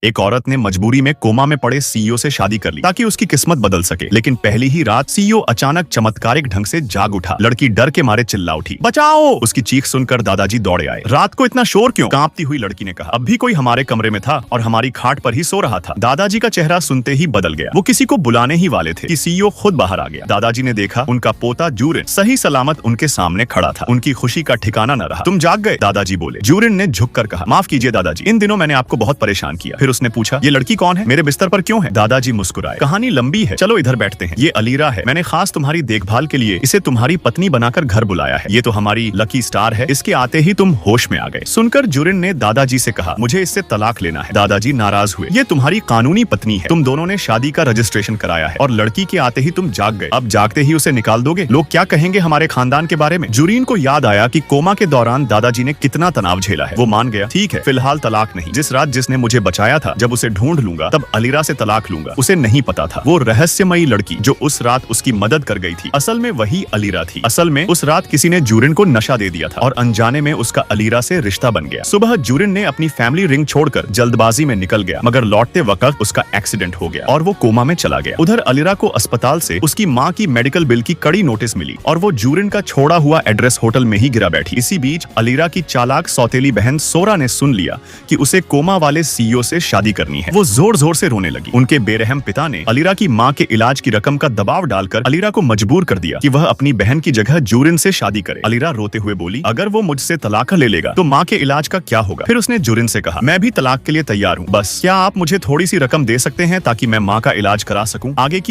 एक औरत ने मजबूरी में कोमा में पड़े सीईओ से शादी कर ली ताकि उसकी किस्मत बदल सके, लेकिन पहली ही रात सीईओ अचानक चमत्कारिक ढंग से जाग उठा। लड़की डर के मारे चिल्ला उठी, बचाओ! उसकी चीख सुनकर दादाजी दौड़े आए। रात को इतना शोर क्यों? कांपती हुई लड़की ने कहा, अब भी कोई हमारे कमरे में था और हमारी खाट पर ही सो रहा था। दादाजी का चेहरा सुनते ही बदल गया। वो किसी को बुलाने ही वाले थे कि सीईओ खुद बाहर आ गया। दादाजी ने देखा उनका पोता जूरिन सही सलामत उनके सामने खड़ा था। उनकी खुशी का ठिकाना न रहा। तुम जाग गए? दादाजी बोले। जूरिन ने झुककर कहा, माफ कीजिए दादाजी, इन दिनों मैंने आपको बहुत परेशान किया। फिर उसने पूछा, ये लड़की कौन है? मेरे बिस्तर पर क्यों है? दादाजी मुस्कुराए, कहानी लंबी है, चलो इधर बैठते हैं। ये अलीरा है, मैंने खास तुम्हारी देखभाल के लिए इसे तुम्हारी पत्नी बनाकर घर बुलाया है। ये तो हमारी लकी स्टार है, इसके आते ही तुम होश में आ गए। सुनकर जूरिन ने दादाजी से कहा, मुझे इससे तलाक लेना है। दादाजी नाराज हुए, ये तुम्हारी कानूनी पत्नी है, तुम दोनों ने शादी का रजिस्ट्रेशन कराया है और लड़की के आते ही तुम जाग गए। अब जागते ही उसे निकाल दोगे? लोग क्या कहेंगे हमारे खानदान के बारे में? जूरिन को याद आया कि कोमा के दौरान दादाजी ने कितना तनाव झेला है। वो मान गया, ठीक है, फिलहाल तलाक नहीं। जिस रात जिसने मुझे बचाया था, जब उसे ढूंढ लूंगा तब अलीरा से तलाक लूंगा। उसे नहीं पता था वो रहस्यमयी लड़की जो उस रात उसकी मदद कर गई थी, असल में वही अलीरा थी। असल में उस रात किसी ने जूरिन को नशा दे दिया था और अनजाने में उसका अलीरा से रिश्ता बन गया। सुबह जूरिन ने अपनी फैमिली रिंग छोड़कर जल्दबाजी में निकल गया, मगर लौटते वक्त उसका एक्सीडेंट हो गया और वो कोमा में चला गया। उधर अलीरा को अस्पताल से उसकी माँ की मेडिकल बिल की कड़ी नोटिस मिली और वो जूरिन का छोड़ा हुआ एड्रेस होटल में ही गिरा बैठी। इसी बीच अलीरा की चालाक सौतेली बहन सोरा ने सुन लिया कि उसे कोमा वाले सीईओ से शादी करनी है। वो जोर जोर से रोने लगी। उनके बेरहम पिता ने अलीरा की माँ के इलाज की रकम का दबाव डालकर अलीरा को मजबूर कर दिया कि वह अपनी बहन की जगह जूरिन से शादी करे। अलीरा रोते हुए बोली, अगर वो मुझसे तलाक ले लेगा तो माँ के इलाज का क्या होगा? फिर उसने जूरिन से कहा, मैं भी तलाक के लिए तैयार हूँ, बस क्या आप मुझे थोड़ी सी रकम दे सकते हैं ताकि मैं माँ का इलाज करा सकूं? आगे की